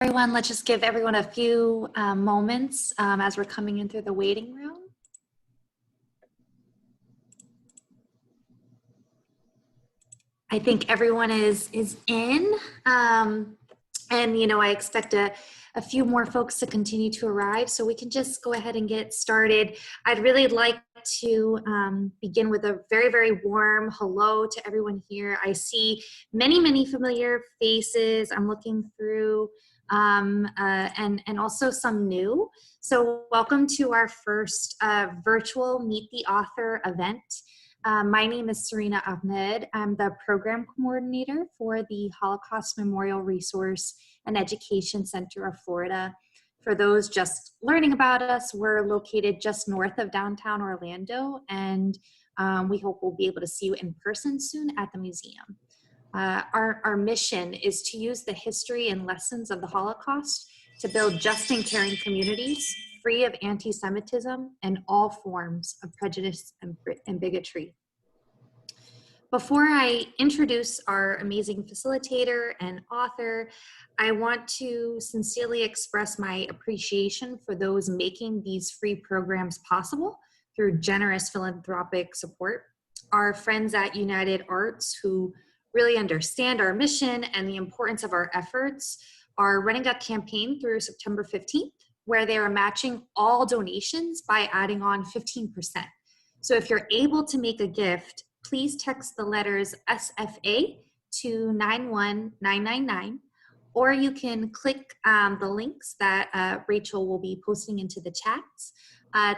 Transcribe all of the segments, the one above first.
Everyone, let's just give everyone a few moments as we're coming in through the waiting room. I think everyone is in, and I expect a few more folks to continue to arrive, so we can just go ahead and get started. I'd really like to begin with a very, very warm hello to everyone here. I see many, many familiar faces. I'm looking through. And also some new. So welcome to our first virtual Meet the Author event. My name is Serena Ahmed. I'm the program coordinator for the Holocaust Memorial Resource and Education Center of Florida. For those just learning about us, we're located just north of downtown Orlando, and we hope we'll be able to see you in person soon at the museum. Our mission is to use the history and lessons of the Holocaust to build just and caring communities free of anti-Semitism and all forms of prejudice and bigotry. Before I introduce our amazing facilitator and author, I want to sincerely express my appreciation for those making these free programs possible through generous philanthropic support. Our friends at United Arts, who really understand our mission and the importance of our efforts, are running a campaign through September 15th, where they are matching all donations by adding on 15%. So if you're able to make a gift, please text the letters SFA to 91999, or you can click the links that Rachel will be posting into the chats.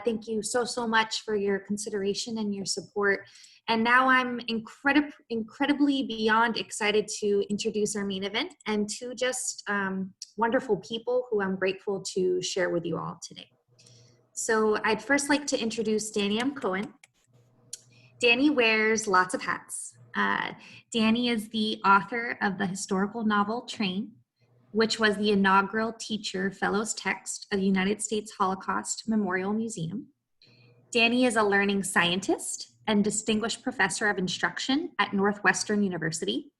Thank you so much for your consideration and your support. And now I'm incredibly beyond excited to introduce our main event and two just wonderful people who I'm grateful to share with you all today. So I'd first like to introduce Daniam Cohen. Danny wears lots of hats. Danny is the author of the historical novel Train, which was the inaugural Teacher Fellows text of the United States Holocaust Memorial Museum. Danny is a learning scientist and distinguished professor of instruction at Northwestern University,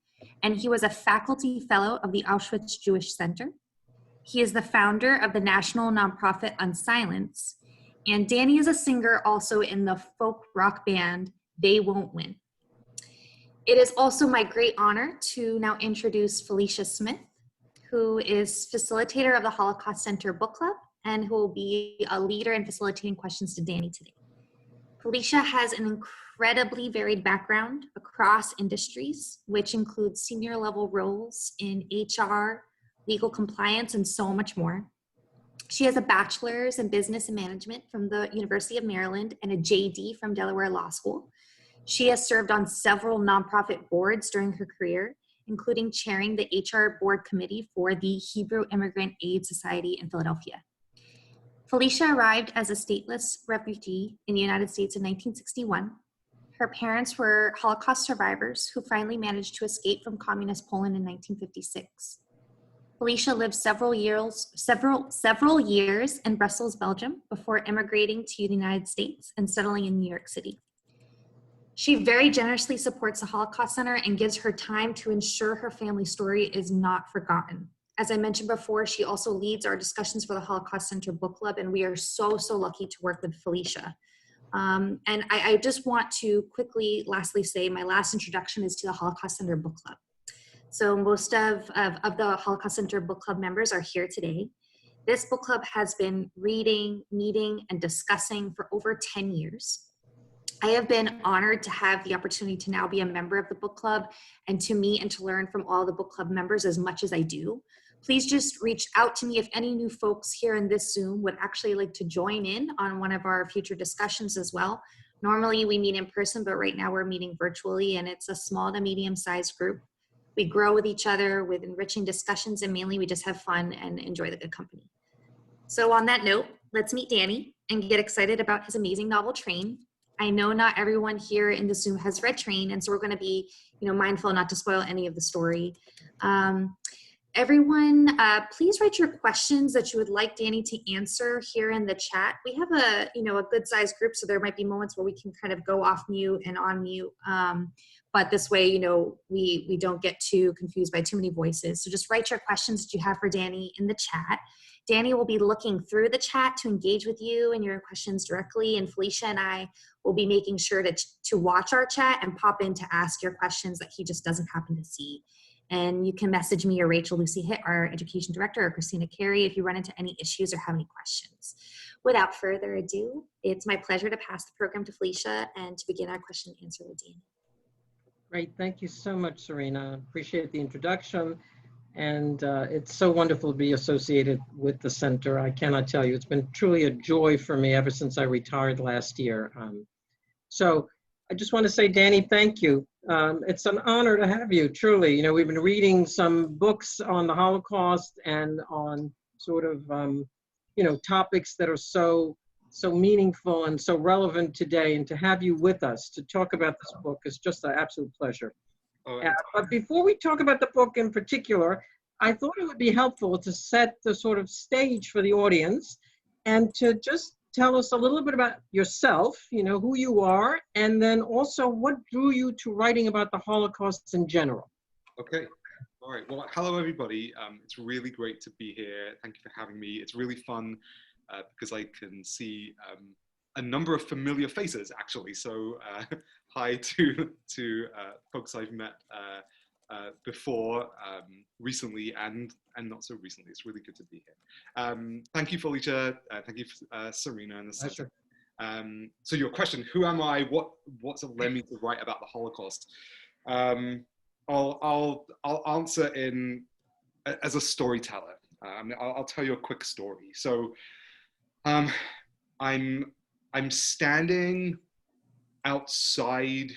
and he was a faculty fellow of the Auschwitz Jewish Center. He is the founder of the national nonprofit Unsilence, and Danny is a singer also in the folk rock band They Won't Win. It is also my great honor to now introduce Felicia Smith, who is facilitator of the Holocaust Center Book Club and who will be a leader in facilitating questions to Danny today. Felicia has an incredibly varied background across industries, which includes senior level roles in HR, legal compliance, and so much more. She has a bachelor's in business and management from the University of Maryland and a JD from Delaware Law School. She has served on several nonprofit boards during her career, including chairing the HR board committee for the Hebrew Immigrant Aid Society in Philadelphia. Felicia arrived as a stateless refugee in the United States in 1961. Her parents were Holocaust survivors who finally managed to escape from communist Poland in 1956. Felicia lived several years in Brussels, Belgium, before immigrating to the United States and settling in New York City. She very generously supports the Holocaust Center and gives her time to ensure her family story is not forgotten. As I mentioned before, she also leads our discussions for the Holocaust Center Book Club, and we are so lucky to work with Felicia. And I just want to quickly, lastly say, my last introduction is to the Holocaust Center Book Club. So most of the Holocaust Center Book Club members are here today. This book club has been reading, meeting, and discussing for over 10 years. I have been honored to have the opportunity to now be a member of the book club and to meet and to learn from all the book club members as much as I do. Please just reach out to me if any new folks here in this Zoom would actually like to join in on one of our future discussions as well. Normally we meet in person, but right now we're meeting virtually, and it's a small to medium-sized group. We grow with each other with enriching discussions, and mainly we just have fun and enjoy the good company. So on that note, let's meet Danny and get excited about his amazing novel Train. I know not everyone here in the Zoom has read Train, and so we're going to be mindful not to spoil any of the story. everyone, please write your questions that you would like Danny to answer here in the chat. We have a, a good sized group, so there might be moments where we can kind of go off mute and on mute. But this way, we don't get too confused by too many voices. So just write your questions that you have for Danny in the chat. Danny will be looking through the chat to engage with you and your questions directly, and Felicia and I will be making sure to watch our chat and pop in to ask your questions that he just doesn't happen to see. And you can message me or Rachel Lucy Hitt, our education director, or Christina Carey if you run into any issues or have any questions. Without further ado, it's my pleasure to pass the program to Felicia and to begin our question and answer with Danny. Great, thank you so much, Serena. Appreciate the introduction. And it's so wonderful to be associated with the center. I cannot tell you, it's been truly a joy for me ever since I retired last year. So I just want to say, Danny, thank you. It's an honor to have you, truly. We've been reading some books on the Holocaust and on sort of, topics that are so meaningful and so relevant today. And to have you with us to talk about this book is just an absolute pleasure. But before we talk about the book in particular, I thought it would be helpful to set the sort of stage for the audience and to just tell us a little bit about yourself, who you are, and then also what drew you to writing about the Holocaust in general. Okay. All right. Well, hello, everybody. It's really great to be here. Thank you for having me. It's really fun because I can see a number of familiar faces, actually. So hi to folks I've met before, recently, and not so recently. It's really good to be here. Thank you, Felicia. Thank you, Serena, and the center. So your question: who am I? What's led me to write about the Holocaust? I'll answer as a storyteller. I'll tell you a quick story. So I'm standing outside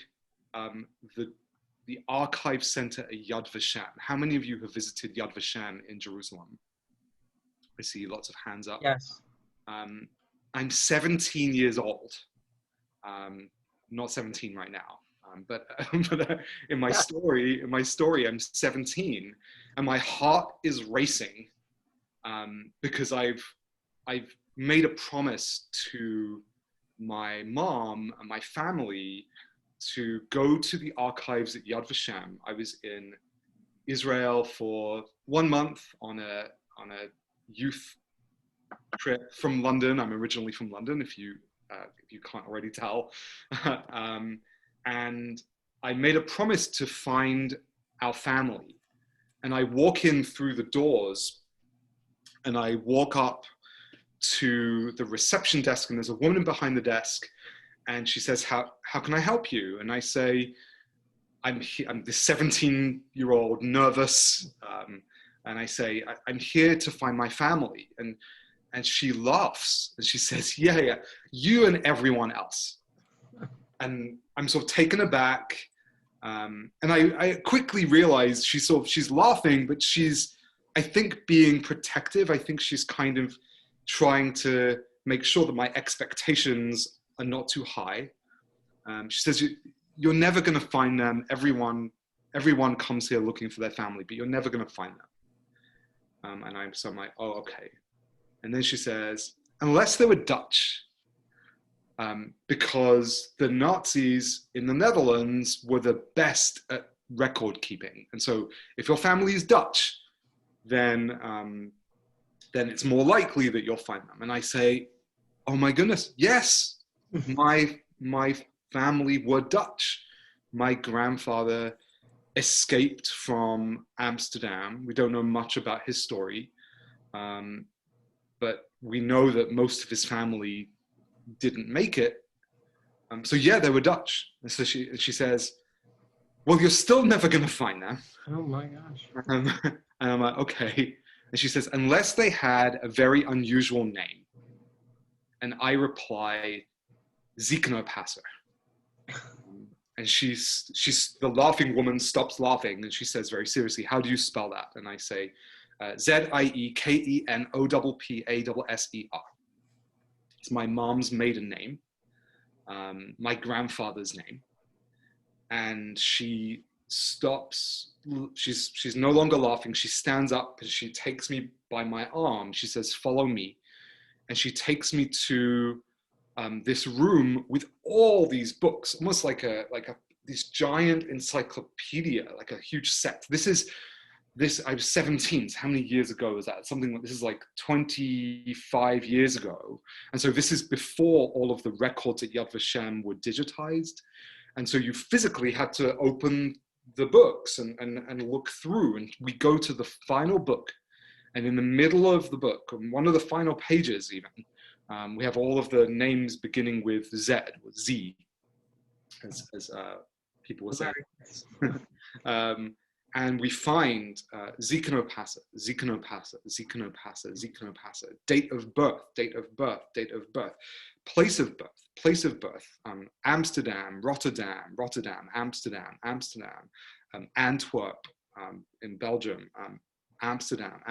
the archive center at Yad Vashem. How many of you have visited Yad Vashem in Jerusalem? I see lots of hands up. Yes. I'm 17 years old. Not 17 right now, but in my story, I'm 17, and my heart is racing because I've made a promise to my mom and my family to go to the archives at Yad Vashem. I was in Israel for 1 month on a youth trip from London. I'm originally from London, if you can't already tell. And I made a promise to find our family. And I walk in through the doors and I walk up to the reception desk, and there's a woman behind the desk, and she says, how can I help you? And I say, I'm this 17-year-old nervous, and I say, I'm here to find my family. And she laughs and she says, yeah, you and everyone else. And I'm sort of taken aback. And I quickly realize she's laughing, but she's, I think, being protective. I think she's kind of trying to make sure that my expectations are not too high. She says, you're never going to find them. Everyone comes here looking for their family, but you're never going to find them. And I'm like, oh, okay. And then she says, unless they were Dutch, because the Nazis in the Netherlands were the best at record keeping. And so if your family is Dutch, then it's more likely that you'll find them. And I say, oh my goodness, yes, my family were Dutch. My grandfather escaped from Amsterdam. We don't know much about his story, but we know that most of his family didn't make it. So yeah, they were Dutch. And so she says, well, you're still never going to find them. Oh my gosh. And I'm like, okay. And she says, unless they had a very unusual name. And I reply, Zikno Passer. And the laughing woman stops laughing and she says very seriously, how do you spell that? And I say, Z-I-E-K-E-N-O-P-P-A-S-S-E-R. It's my mom's maiden name, my grandfather's name. And she stops. She's no longer laughing. She stands up and she takes me by my arm. She says, "Follow me," and she takes me to this room with all these books, almost like this giant encyclopedia, like a huge set. I was 17. So how many years ago was that? Something like this is like 25 years ago. And so this is before all of the records at Yad Vashem were digitized. And so you physically had to open the books and look through. And we go to the final book. And in the middle of the book, on one of the final pages even, we have all of the names beginning with Z, as people will say. And we find Zikanopasa, date of birth, place of birth, Amsterdam, Rotterdam, Amsterdam, Antwerp in Belgium, Amsterdam,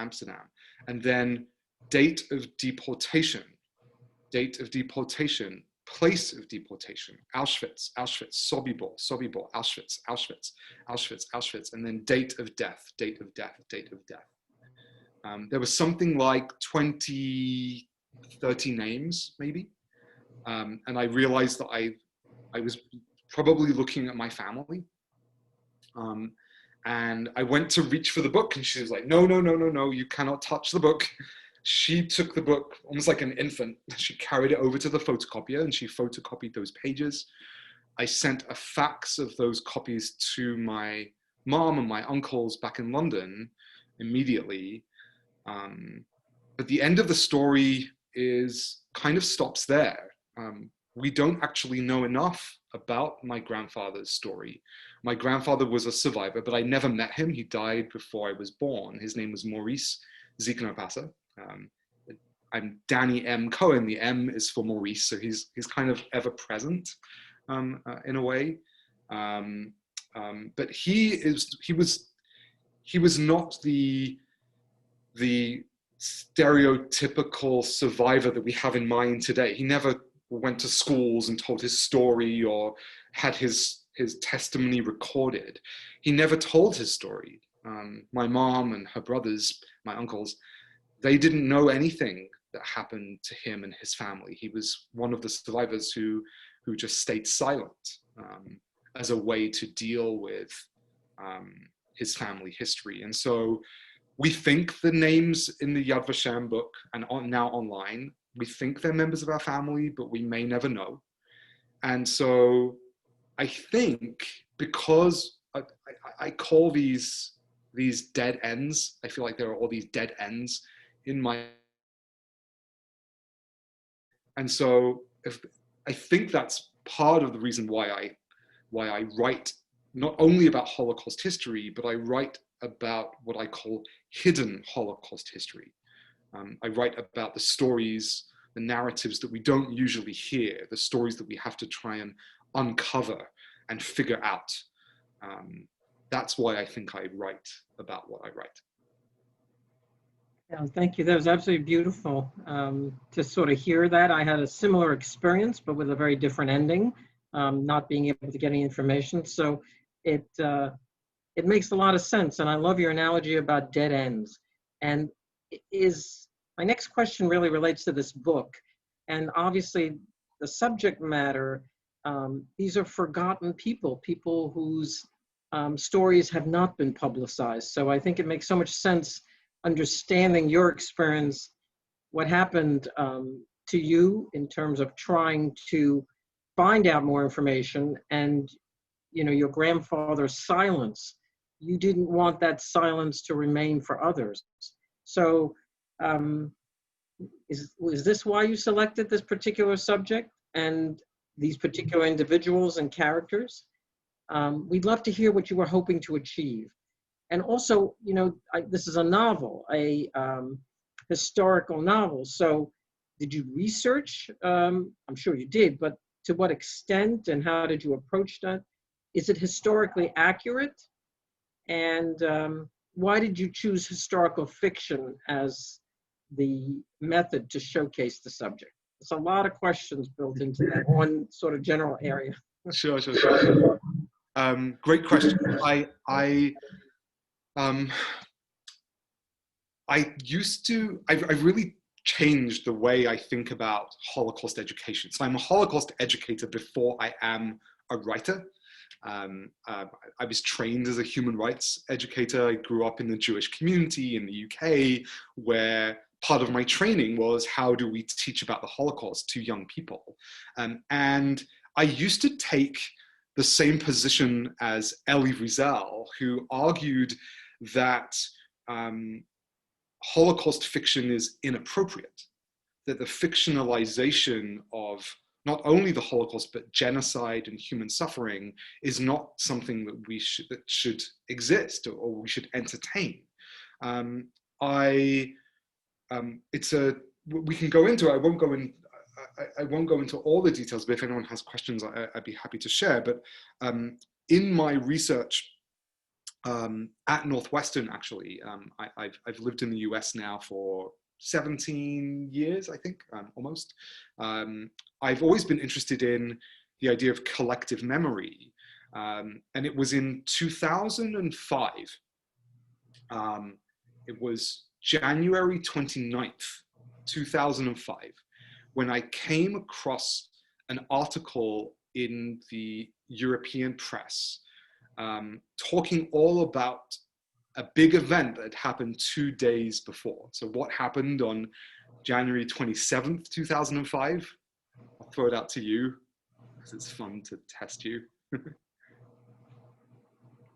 and then date of deportation, place of deportation, Auschwitz, Sobibor, Auschwitz, and then date of death. There was something like 20, 30 names, maybe. And I realized that I was probably looking at my family. And I went to reach for the book and she was like, no, you cannot touch the book. She took the book almost like an infant. She carried it over to the photocopier and she photocopied those pages. I sent a fax of those copies to my mom and my uncles back in London immediately. But the end of the story kind of stops there. We don't actually know enough about my grandfather's story. My grandfather was a survivor, but I never met him. He died before I was born. His name was Maurice Zikanopasa. I'm Danny M. Cohen. The M is for Maurice, so he's kind of ever present in a way. But he was not the stereotypical survivor that we have in mind today. He never went to schools and told his story or had his testimony recorded. He never told his story. My mom and her brothers, my uncles, they didn't know anything that happened to him and his family. He was one of the survivors who just stayed silent as a way to deal with his family history. And so we think the names in the Yad Vashem book and now online, we think they're members of our family, but we may never know. And so I think because I call these dead ends, I feel like there are all these dead ends in my, and so I think that's part of the reason why I write not only about Holocaust history, but I write about what I call hidden Holocaust history. I write about the stories, the narratives that we don't usually hear, the stories that we have to try and uncover and figure out. That's why I think I write about what I write. Yeah, thank you. That was absolutely beautiful to sort of hear that. I had a similar experience, but with a very different ending, not being able to get any information. So it makes a lot of sense. And I love your analogy about dead ends. And my next question really relates to this book. And obviously the subject matter, these are forgotten people whose stories have not been publicized. So I think it makes so much sense understanding your experience, what happened to you in terms of trying to find out more information, and your grandfather's silence. You didn't want that silence to remain for others. So is this why you selected this particular subject and these particular individuals and characters? We'd love to hear what you were hoping to achieve. And also, this is a novel, a historical novel. So did you research? I'm sure you did, but to what extent and how did you approach that? Is it historically accurate? And why did you choose historical fiction as the method to showcase the subject? There's a lot of questions built into that one sort of general area. Sure. Great question. I've really changed the way I think about Holocaust education. So I'm a Holocaust educator before I am a writer. I was trained as a human rights educator. I grew up in the Jewish community in the UK, where part of my training was how do we teach about the Holocaust to young people. And I used to take the same position as Elie Wiesel, who argued that Holocaust fiction is inappropriate, that the fictionalization of not only the Holocaust, but genocide and human suffering is not something that should exist or we should entertain. We can go into it. I won't go into all the details, but if anyone has questions, I'd be happy to share. But in my research at Northwestern, actually, I've lived in the US now for 17 years, I think, almost. I've always been interested in the idea of collective memory. And it was in 2005. It was January 29th, 2005, when I came across an article in the European press talking all about a big event that had happened 2 days before. So what happened on January 27th, 2005? I'll throw it out to you because it's fun to test you.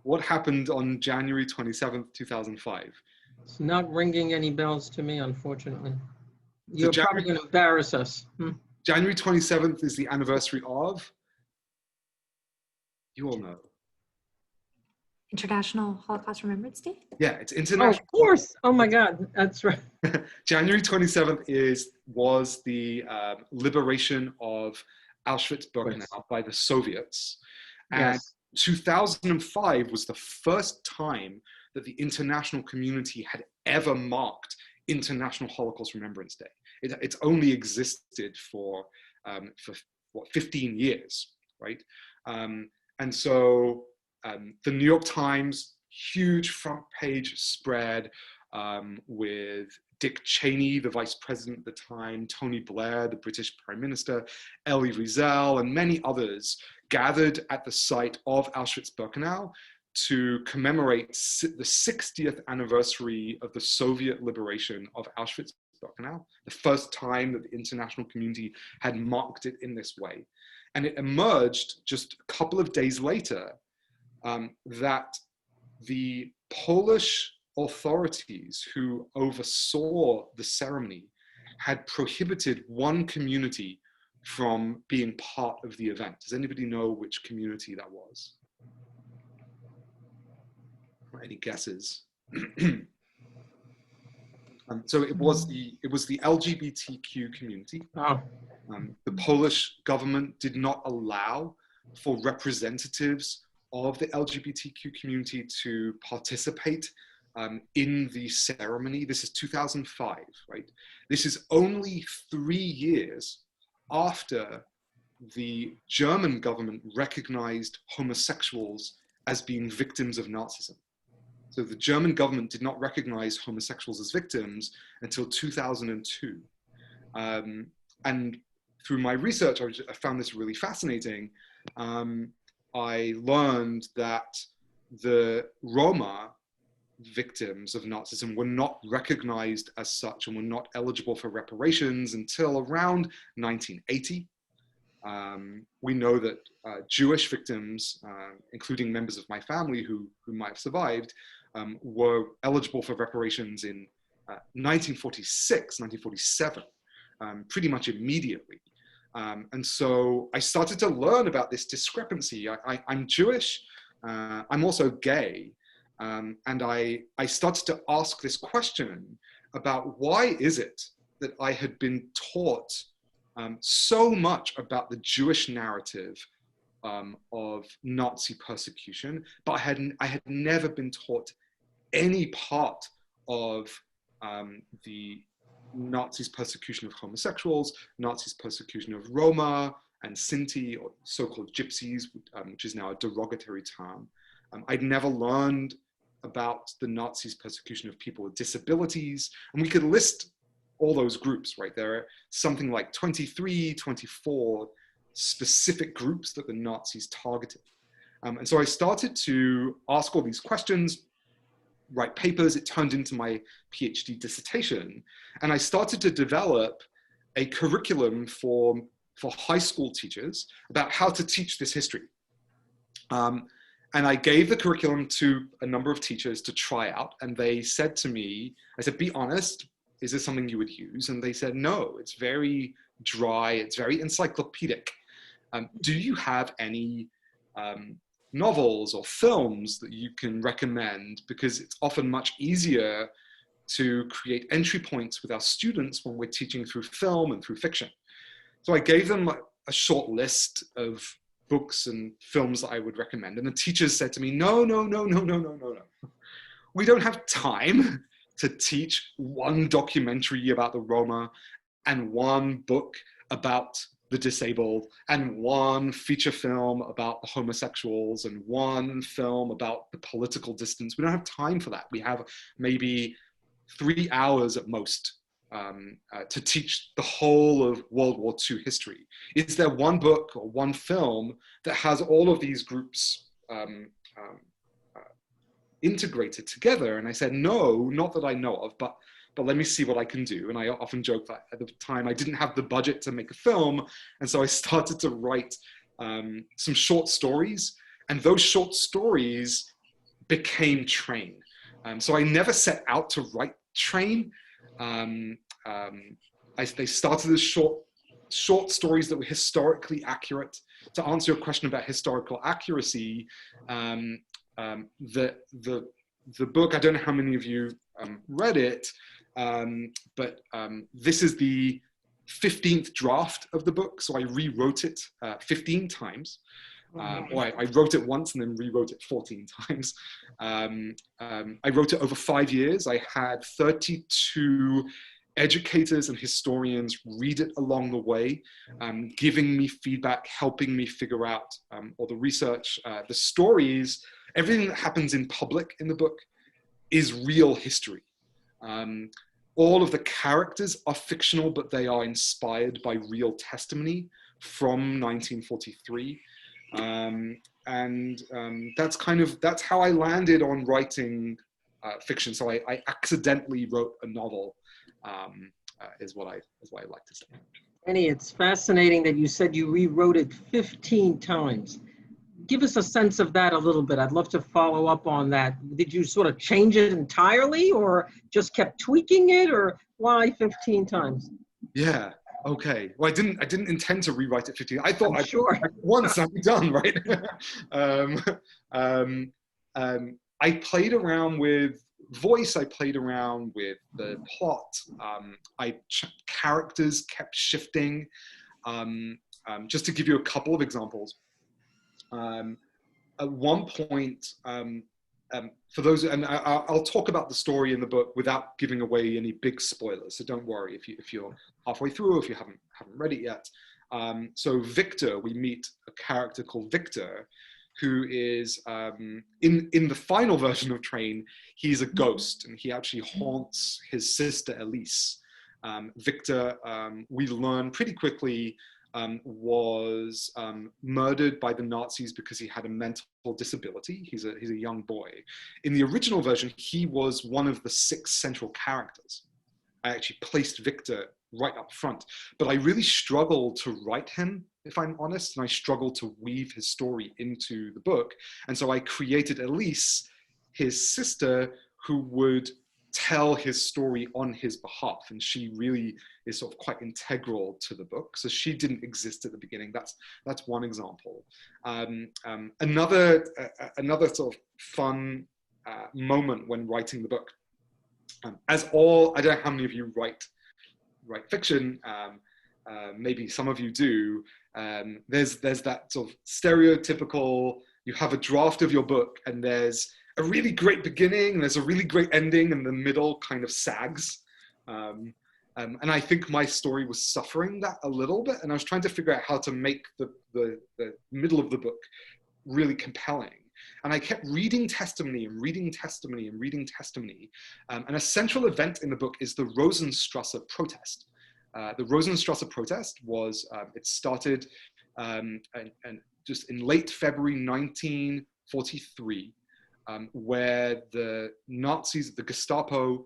What happened on January 27th, 2005? It's not ringing any bells to me, unfortunately. You're probably going to embarrass us. January 27th is the anniversary of, you all know. International Holocaust Remembrance Day? Yeah, it's International. Oh, of course. Oh my God, that's right. January 27th was the liberation of Auschwitz-Birkenau by the Soviets. And Yes. 2005 was the first time that the international community had ever marked International Holocaust Remembrance Day. It's only existed for what, 15 years, right? And so the New York Times, huge front page spread with Dick Cheney, the vice president at the time, Tony Blair, the British Prime Minister, Elie Wiesel, and many others gathered at the site of Auschwitz-Birkenau to commemorate the 60th anniversary of the Soviet liberation of Auschwitz-Birkenau, the first time that the international community had marked it in this way. And it emerged just a couple of days later that the Polish authorities who oversaw the ceremony had prohibited one community from being part of the event. Does anybody know which community that was? Any guesses? So it was the LGBTQ community. Oh. The Polish government did not allow for representatives of the LGBTQ community to participate in the ceremony. This is 2005, right? This is only 3 years after the German government recognized homosexuals as being victims of Nazism. So the German government did not recognize homosexuals as victims until 2002. And through my research, I found this really fascinating. I learned that the Roma victims of Nazism were not recognized as such and were not eligible for reparations until around 1980. We know that Jewish victims, including members of my family who might have survived, were eligible for reparations in 1946, 1947, pretty much immediately. And so I started to learn about this discrepancy. I'm Jewish, I'm also gay, and I started to ask this question about why is it that I had been taught so much about the Jewish narrative of Nazi persecution, but I had never been taught any part of the Nazis' persecution of homosexuals, Nazis' persecution of Roma, and Sinti, or so-called gypsies, which is now a derogatory term. I'd never learned about the Nazis' persecution of people with disabilities, and we could list all those groups, right? There are something like 23, 24 specific groups that the Nazis targeted. And so I started to ask all these questions, write papers. It turned into my PhD dissertation. And I started to develop a curriculum for high school teachers about how to teach this history. And I gave the curriculum to a number of teachers to try out. And they said to me, I said, be honest, is this something you would use? And they said, no, it's very dry. It's very encyclopedic. Do you have any novels or films that you can recommend? Because it's often much easier to create entry points with our students when we're teaching through film and through fiction. So I gave them a short list of books and films that I would recommend. And the teachers said to me, no. We don't have time to teach one documentary about the Roma and one book about the disabled and one feature film about the homosexuals and one film about the political distance. We don't have time for that. We have maybe 3 hours at most to teach the whole of World War II history. Is there one book or one film that has all of these groups integrated together? And I said, no, not that I know of, but let me see what I can do. And I often joke that at the time I didn't have the budget to make a film. And so I started to write some short stories, and those short stories became Train. So I never set out to write Train. They started as short stories that were historically accurate. To answer your question about historical accuracy, the book, I don't know how many of you read it, but this is the 15th draft of the book. So I rewrote it 15 times. Or I wrote it once and then rewrote it 14 times. I wrote it over 5 years. I had 32 educators and historians read it along the way, giving me feedback, helping me figure out all the research, the stories. Everything that happens in public in the book is real history. All of the characters are fictional, but they are inspired by real testimony from 1943. That's how I landed on writing fiction. So I accidentally wrote a novel, is what I like to say. Annie, it's fascinating that you said you rewrote it 15 times. Give us a sense of that a little bit. I'd love to follow up on that. Did you sort of change it entirely, or just kept tweaking it, or why 15 times? Yeah. Okay. Well, I didn't intend to rewrite it 15. I thought once I'd be done, right? I played around with voice. I played around with the plot. Characters kept shifting. Just to give you a couple of examples. At one point, for those, and I'll talk about the story in the book without giving away any big spoilers. So don't worry if you're halfway through or if you haven't read it yet. So Victor, we meet a character called Victor, who is in the final version of Train. He's a ghost, and he actually haunts his sister Elise. Victor, we learn pretty quickly, was murdered by the Nazis because he had a mental disability. He's a young boy. In the original version, he was one of the 6 central characters. I actually placed Victor right up front, but I really struggled to write him, if I'm honest, and I struggled to weave his story into the book. And so I created Elise, his sister, who would tell his story on his behalf, and she really is sort of quite integral to the book. So she didn't exist at the beginning. That's one example. Another sort of fun moment when writing the book, I don't know how many of you write fiction. Maybe some of you do. There's that sort of stereotypical, you have a draft of your book and there's a really great beginning, and there's a really great ending, and the middle kind of sags. And I think my story was suffering that a little bit. And I was trying to figure out how to make the middle of the book really compelling. And I kept reading testimony and reading testimony and reading testimony. And a central event in the book is the Rosenstrasser Protest. The Rosenstrasser Protest was, it started and just in late February 1943, where the Nazis, the Gestapo,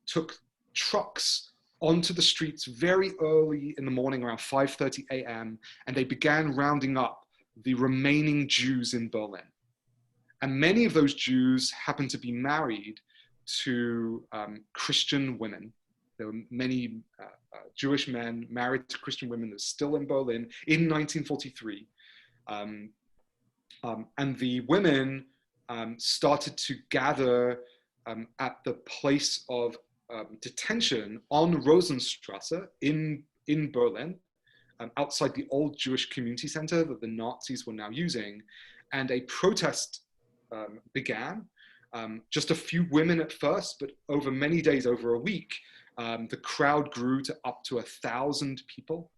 took trucks onto the streets very early in the morning, around 5:30 a.m., and they began rounding up the remaining Jews in Berlin. And many of those Jews happened to be married to Christian women. There were many Jewish men married to Christian women that were still in Berlin in 1943. And the women started to gather at the place of detention on Rosenstrasser in Berlin, outside the old Jewish community center that the Nazis were now using. And a protest began. Just a few women at first, but over many days, over a week, the crowd grew to up to 1,000 people,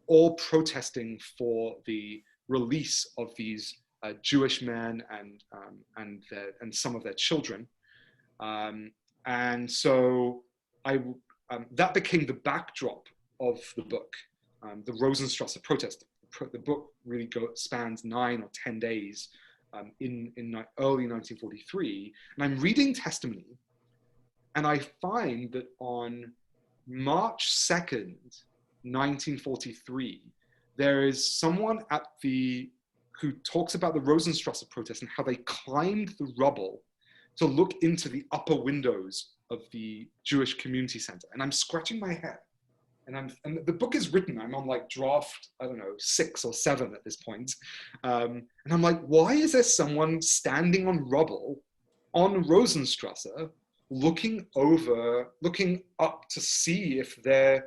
all protesting for the release of these Jewish men and some of their children. And so that became the backdrop of the book, the Rosenstrasser Protest. The book really spans 9 or 10 days in early 1943. And I'm reading testimony, and I find that on March 2nd, 1943, there is someone who talks about the Rosenstrasser protest and how they climbed the rubble to look into the upper windows of the Jewish community center. And I'm scratching my head. And the book is written, I'm on like draft, I don't know, 6 or 7 at this point. And I'm like, why is there someone standing on rubble on Rosenstrasser looking up to see if their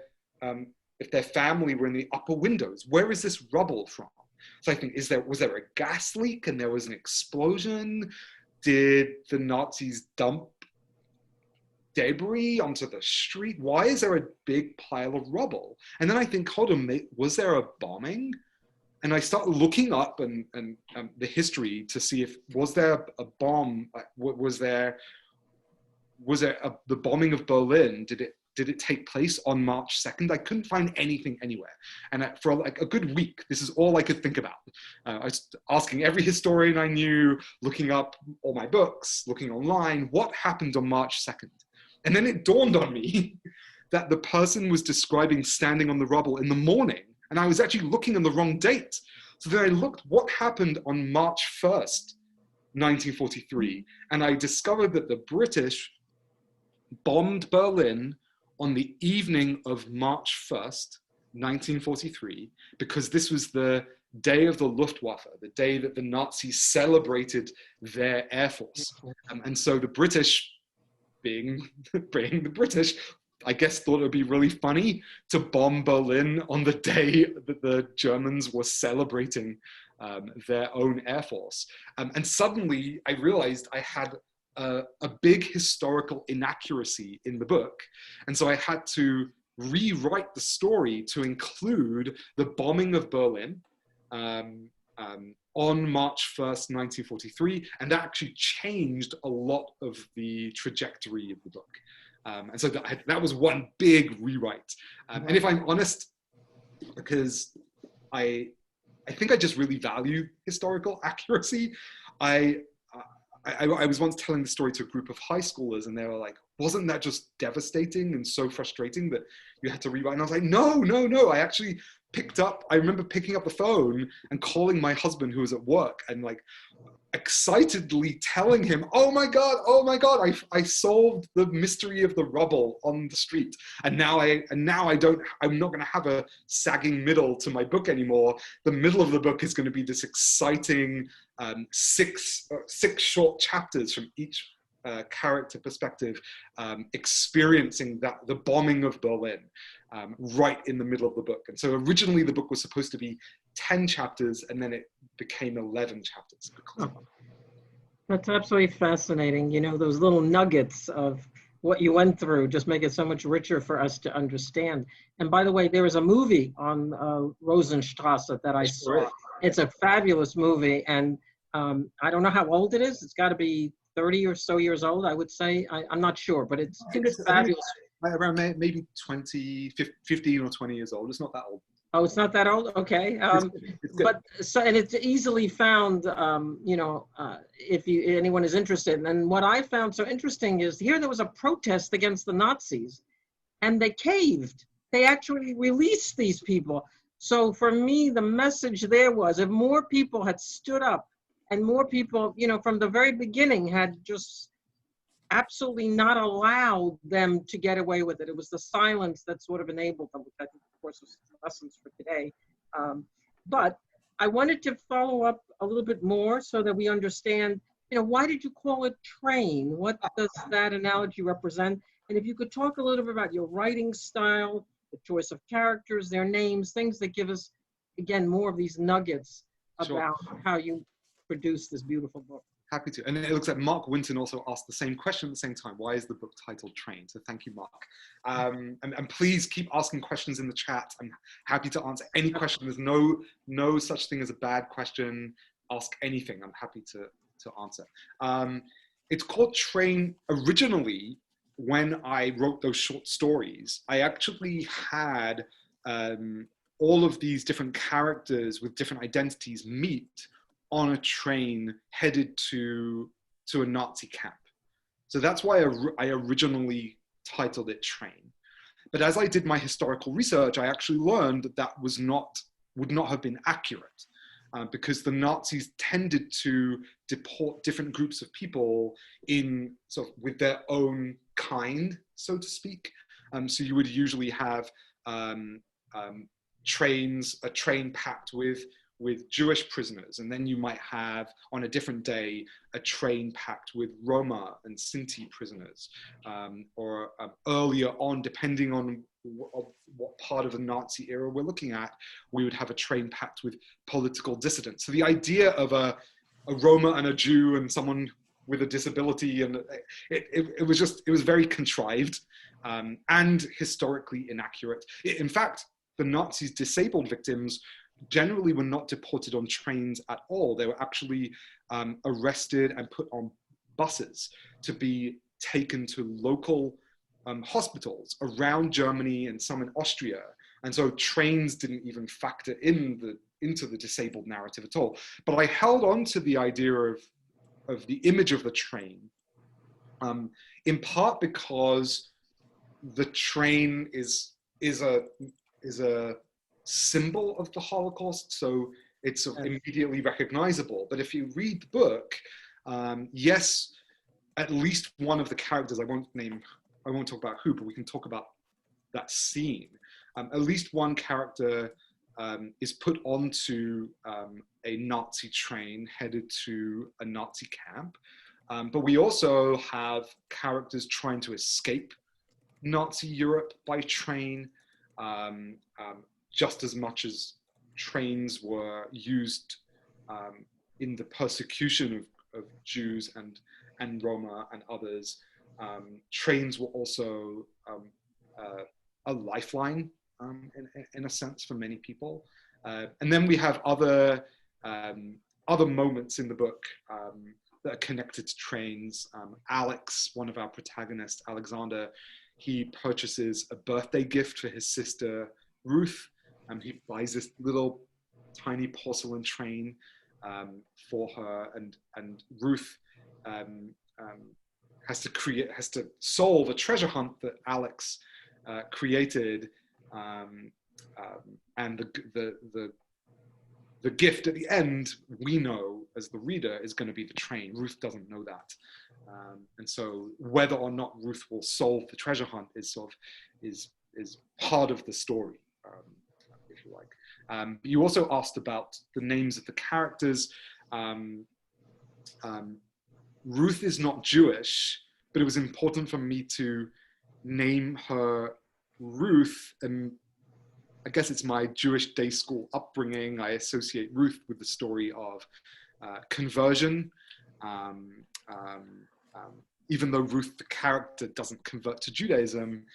family were in the upper windows? Where is this rubble from? So I think, was there a gas leak and there was an explosion? Did the Nazis dump debris onto the street? Why is there a big pile of rubble? And then I think, hold on, was there a bombing? And I start looking up and the history to see if, was there a bomb? Was there the bombing of Berlin? Did it take place on March 2nd? I couldn't find anything anywhere. And for like a good week, this is all I could think about. I was asking every historian I knew, looking up all my books, looking online, what happened on March 2nd? And then it dawned on me that the person was describing standing on the rubble in the morning, and I was actually looking on the wrong date. So then I looked what happened on March 1st, 1943, and I discovered that the British bombed Berlin on the evening of March 1st, 1943, because this was the day of the Luftwaffe, the day that the Nazis celebrated their air force. And so the British, being the British, I guess thought it would be really funny to bomb Berlin on the day that the Germans were celebrating their own air force. And suddenly I realized I had a big historical inaccuracy in the book. And so I had to rewrite the story to include the bombing of Berlin on March 1st, 1943. And that actually changed a lot of the trajectory of the book. And so that was one big rewrite. And if I'm honest, because I think I just really value historical accuracy, I was once telling the story to a group of high schoolers, and they were like, wasn't that just devastating and so frustrating that you had to rewrite? And I was like, no. I actually I remember picking up the phone and calling my husband, who was at work, and like excitedly telling him, oh my God, I solved the mystery of the rubble on the street. And now I'm not going to have a sagging middle to my book anymore. The middle of the book is going to be this exciting 6 short chapters from each character perspective, experiencing the bombing of Berlin right in the middle of the book. And so originally the book was supposed to be 10 chapters, and then it became 11 chapters. Oh, that's absolutely fascinating. You know, those little nuggets of what you went through, just make it so much richer for us to understand. And by the way, there was a movie on Rosenstrasser that I saw. It's a fabulous movie, and I don't know how old it is. It's got to be 30 or so years old, I would say. I'm not sure, but it's fabulous. Around maybe 15 or 20 years old. It's not that old. Oh, it's not that old? Okay. It's good. But so, and it's easily found, you know, if anyone is interested. And what I found so interesting is here there was a protest against the Nazis, and they caved. They actually released these people. So for me, the message there was if more people had stood up and more people, you know, from the very beginning had just absolutely not allowed them to get away with it. It was the silence that sort of enabled them, which I think, of course, was lessons for today. But I wanted to follow up a little bit more so that we understand, you know, why did you call it train? What does that analogy represent? And if you could talk a little bit about your writing style, the choice of characters, their names, things that give us, again, more of these nuggets about how you produce this beautiful book. Happy to. And it looks like Mark Winton also asked the same question at the same time. Why is the book titled Train? So thank you, Mark. And please keep asking questions in the chat. I'm happy to answer any question. There's no such thing as a bad question. Ask anything. I'm happy to answer. It's called Train originally. When I wrote those short stories, I actually had all of these different characters with different identities meet on a train headed to a Nazi camp. So that's why I originally titled it Train. But as I did my historical research, I actually learned that would not have been accurate because the Nazis tended to deport different groups of people in sort of with their own kind, so to speak. So you would usually have a train packed with Jewish prisoners, and then you might have on a different day a train packed with Roma and Sinti prisoners, or earlier on, depending on what part of the Nazi era we're looking at, we would have a train packed with political dissidents. So the idea of a Roma and a Jew and someone with a disability, and it was very contrived and historically inaccurate. In fact, the Nazis' disabled victims generally were not deported on trains at all. They were actually arrested and put on buses to be taken to local hospitals around Germany and some in Austria. And so trains didn't even factor into the disabled narrative at all. But I held on to the idea of the image of the train, in part because the train is a symbol of the Holocaust, so it's immediately recognizable. But if you read the book, yes, at least one of the characters, I won't talk about who, but we can talk about that scene. At least one character is put onto a Nazi train headed to a Nazi camp. But we also have characters trying to escape Nazi Europe by train, just as much as trains were used in the persecution of Jews and Roma and others. Trains were also a lifeline in a sense for many people. And then we have other moments in the book that are connected to trains. Alex, one of our protagonists, Alexander, he purchases a birthday gift for his sister, Ruth. He buys this little tiny porcelain train for her, and Ruth has to solve a treasure hunt that Alex created, and the gift at the end, we know as the reader, is going to be the train. Ruth doesn't know that, and so whether or not Ruth will solve the treasure hunt is part of the story, if you like. You also asked about the names of the characters. Ruth is not Jewish, but it was important for me to name her Ruth, and I guess it's my Jewish day school upbringing. I associate Ruth with the story of conversion, even though Ruth, the character, doesn't convert to Judaism,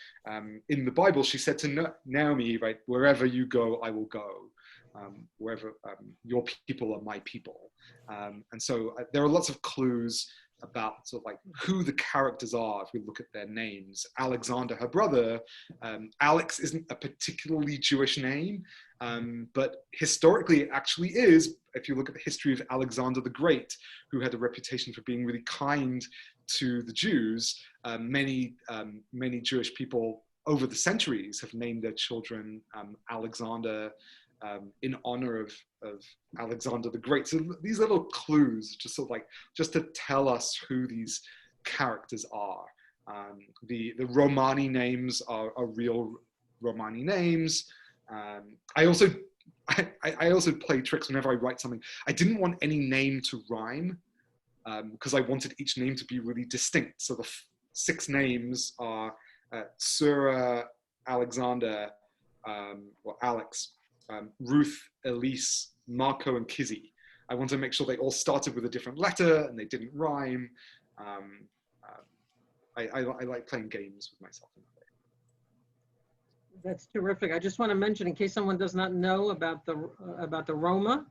in the Bible, she said to Naomi, right, wherever you go, I will go. Wherever your people are my people. And so there are lots of clues about sort of like who the characters are if we look at their names. Alexander, her brother, Alex isn't a particularly Jewish name, but historically it actually is. If you look at the history of Alexander the Great, who had a reputation for being really kind to the Jews, many Jewish people over the centuries have named their children Alexander, in honor of Alexander the Great. So these little clues, just sort of like, just to tell us who these characters are. The Romani names are real Romani names. I also play tricks whenever I write something. I didn't want any name to rhyme, because I wanted each name to be really distinct. So the 6 names are Sura, Alexander, or Alex, Ruth, Elise, Marco, and Kizzy. I want to make sure they all started with a different letter and they didn't rhyme. I like playing games with myself in that way. That's terrific. I just want to mention, in case someone does not know about the Roma,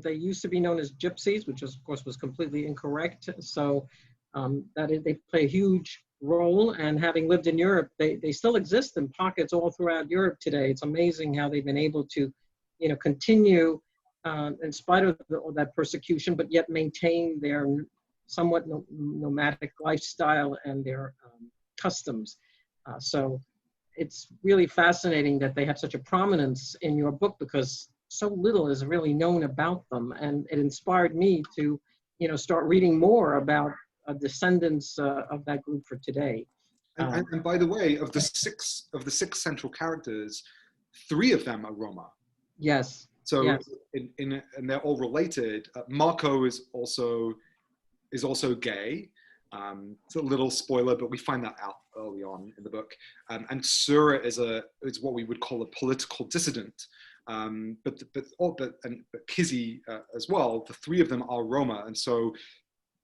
they used to be known as gypsies, which of course was completely incorrect. So they play a huge role, and having lived in Europe, they still exist in pockets all throughout Europe today. It's amazing how they've been able to, continue in spite of that persecution, but yet maintain their somewhat nomadic lifestyle and their customs. So it's really fascinating that they have such a prominence in your book, because so little is really known about them, and it inspired me to, start reading more about descendants of that group for today. And by the way, of the six central characters, 3 of them are Roma. Yes. So yes. and they're all related. Marco is also gay. It's a little spoiler, but we find that out early on in the book. And Sura is what we would call a political dissident. But Kizzy as well. The 3 of them are Roma, and so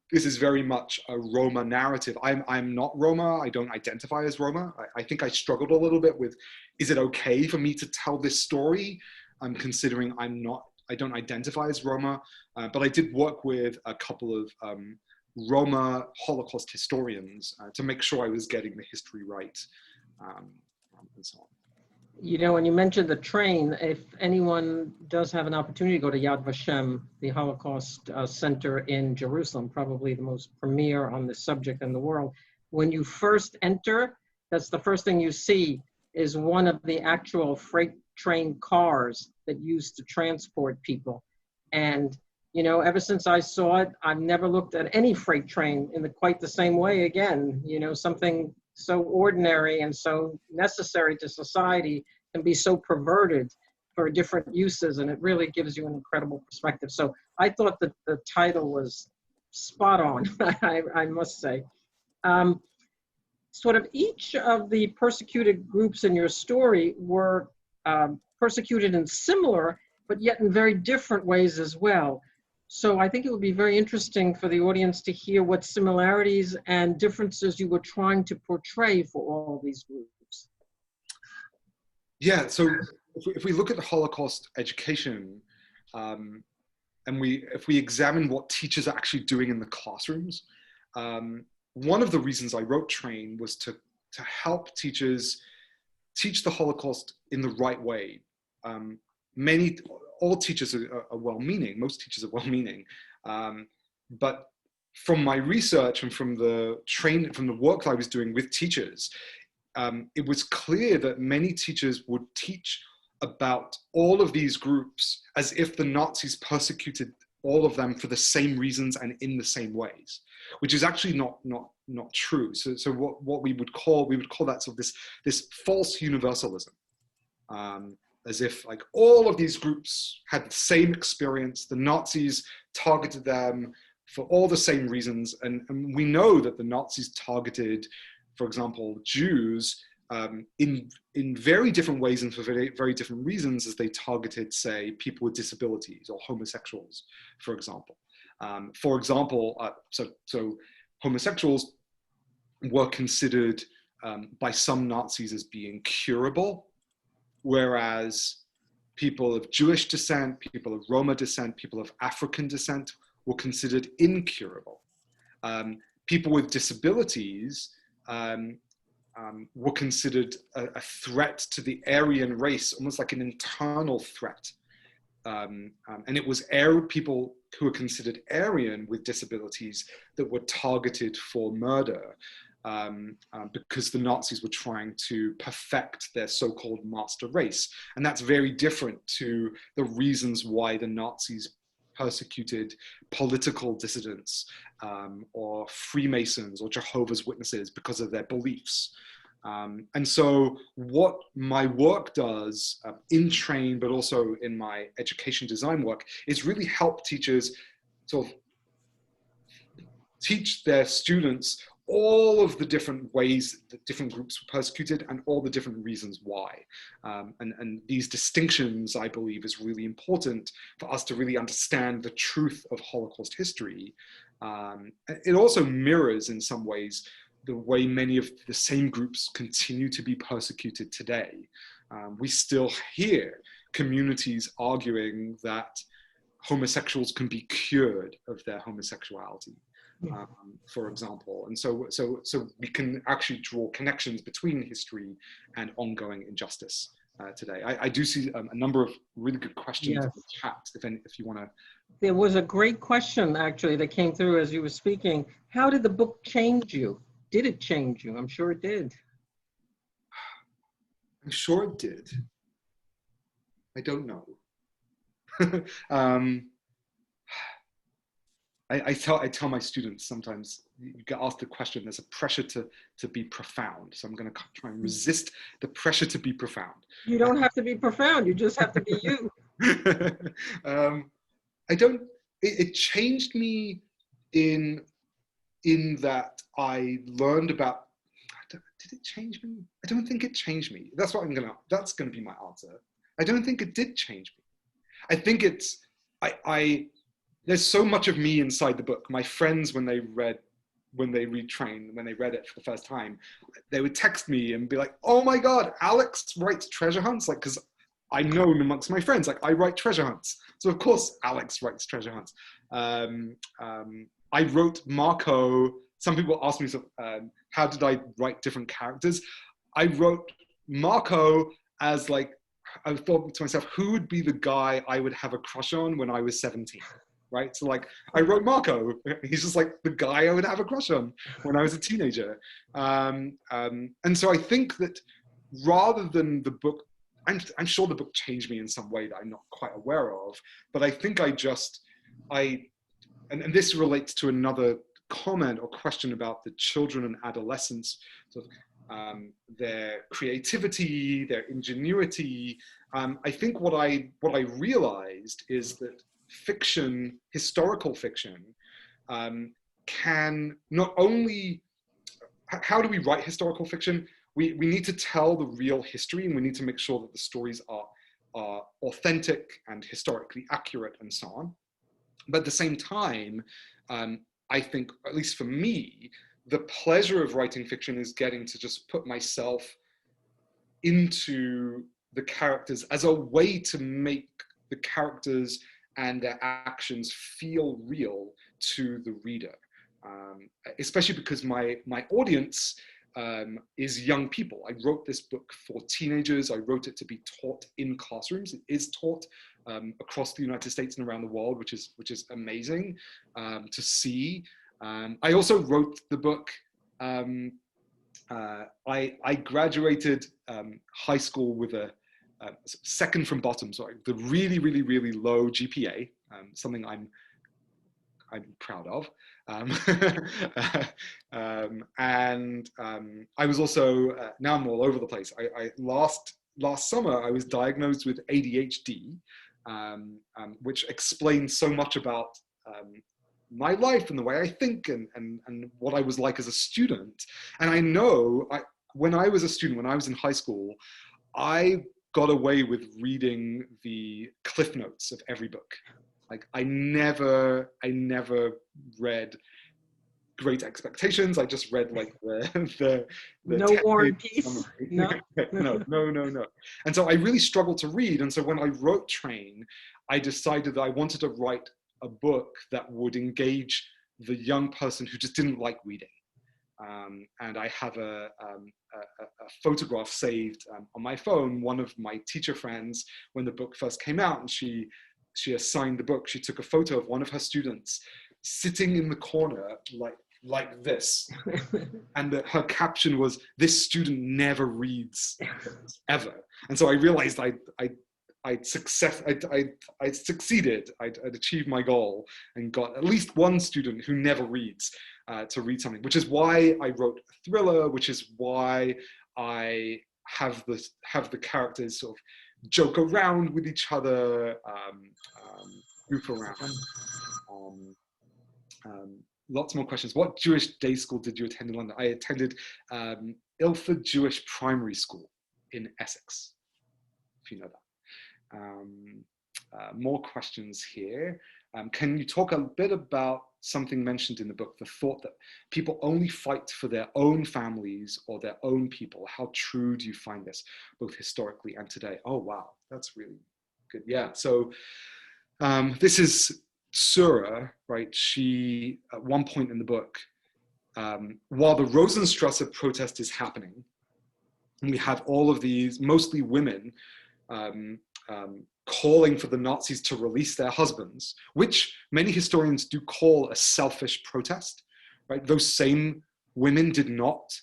this is very much a Roma narrative. I'm not Roma. I don't identify as Roma. I think I struggled a little bit with, is it okay for me to tell this story? Considering I don't identify as Roma, but I did work with a couple of Roma Holocaust historians to make sure I was getting the history right, and so on. When you mentioned the train, if anyone does have an opportunity to go to Yad Vashem, the Holocaust Center in Jerusalem, probably the most premier on this subject in the world, when you first enter, that's the first thing you see is one of the actual freight train cars that used to transport people. And, ever since I saw it, I've never looked at any freight train in quite the same way again. Something so ordinary and so necessary to society can be so perverted for different uses, and it really gives you an incredible perspective. So I thought that the title was spot on, I must say. Sort of each of the persecuted groups in your story were persecuted in similar, but yet in very different ways as well. So I think it would be very interesting for the audience to hear what similarities and differences you were trying to portray for all these groups. Yeah, so if we look at the Holocaust education, and if we examine what teachers are actually doing in the classrooms, one of the reasons I wrote Train was to help teachers teach the Holocaust in the right way. All teachers are well-meaning, most teachers are well-meaning, but from my research and from the work that I was doing with teachers, it was clear that many teachers would teach about all of these groups as if the Nazis persecuted all of them for the same reasons and in the same ways, which is actually not true. So what we would call that sort of this false universalism, as if like all of these groups had the same experience. The Nazis targeted them for all the same reasons, and we know that the Nazis targeted, for example, Jews in very different ways and for very, very different reasons as they targeted, say, people with disabilities or homosexuals, for example. So homosexuals were considered by some Nazis as being curable, whereas people of Jewish descent, people of Roma descent, people of African descent were considered incurable. People with disabilities were considered a threat to the Aryan race, almost like an internal threat. And it was people who were considered Aryan with disabilities that were targeted for murder because the Nazis were trying to perfect their so-called master race. And that's very different to the reasons why the Nazis persecuted political dissidents or Freemasons or Jehovah's Witnesses because of their beliefs. And so what my work does in Train, but also in my education design work, is really help teachers sort of teach their students all of the different ways that different groups were persecuted and all the different reasons why. And these distinctions, I believe, is really important for us to really understand the truth of Holocaust history. It also mirrors, in some ways, the way many of the same groups continue to be persecuted today. We still hear communities arguing that homosexuals can be cured of their homosexuality. For example, and so we can actually draw connections between history and ongoing injustice today. I do see a number of really good questions in the chat. If you want to, there was a great question actually that came through as you were speaking. How did the book change you? Did it change you? I'm sure it did. I'm sure it did. I don't know. I tell my students sometimes, you get asked the question, there's a pressure to be profound. So I'm going to try and resist the pressure to be profound. You don't have to be profound. You just have to be you. It changed me in that I learned about, did it change me? I don't think it changed me. That's going to be my answer. I don't think it did change me. I think there's so much of me inside the book. My friends, when they read it for the first time, they would text me and be like, "Oh my God, Alex writes treasure hunts!" Like, because I know amongst my friends, like I write treasure hunts. So of course, Alex writes treasure hunts. I wrote Marco. Some people ask me, how did I write different characters? I wrote Marco as like, I thought to myself, who would be the guy I would have a crush on when I was 17? Right? So like, I wrote Marco. He's just like the guy I would have a crush on when I was a teenager. And so I think that rather than the book, I'm sure the book changed me in some way that I'm not quite aware of, but I think and this relates to another comment or question about the children and adolescents, sort of, their creativity, their ingenuity. I think what I realized is that fiction, historical fiction, can not only, how do we write historical fiction? We need to tell the real history, and we need to make sure that the stories are authentic and historically accurate and so on. But at the same time, I think, at least for me, the pleasure of writing fiction is getting to just put myself into the characters as a way to make the characters and their actions feel real to the reader. Especially because my audience is young people. I wrote this book for teenagers. I wrote it to be taught in classrooms. It is taught across the United States and around the world, which is amazing to see. I also wrote the book. I graduated high school with a second from bottom, so the really, really, really low GPA, something I'm proud of. And I was also, now I'm all over the place. Last summer, I was diagnosed with ADHD, which explains so much about my life and the way I think and what I was like as a student. And I know when I was a student, when I was in high school, I got away with reading the cliff notes of every book. Like I never read Great Expectations. I just read like the No War and Peace. No. No. And so I really struggled to read. And so when I wrote Train, I decided that I wanted to write a book that would engage the young person who just didn't like reading. And I have a photograph saved on my phone. One of my teacher friends, when the book first came out and she assigned the book, she took a photo of one of her students sitting in the corner like this. And her caption was, "This student never reads ever." And so I realized I'd succeeded. I'd achieved my goal and got at least one student who never reads to read something, which is why I wrote a thriller, which is why I have the characters sort of joke around with each other, goof around. Lots more questions. What Jewish day school did you attend in London? I attended Ilford Jewish Primary School in Essex, if you know that. More questions here. Can you talk a bit about something mentioned in the book, the thought that people only fight for their own families or their own people? How true do you find this, both historically and today? Oh, wow, that's really good. Yeah, so this is Sura, right? She, at one point in the book, while the Rosenstrasser protest is happening, and we have all of these, mostly women, calling for the Nazis to release their husbands, which many historians do call a selfish protest, right? Those same women did not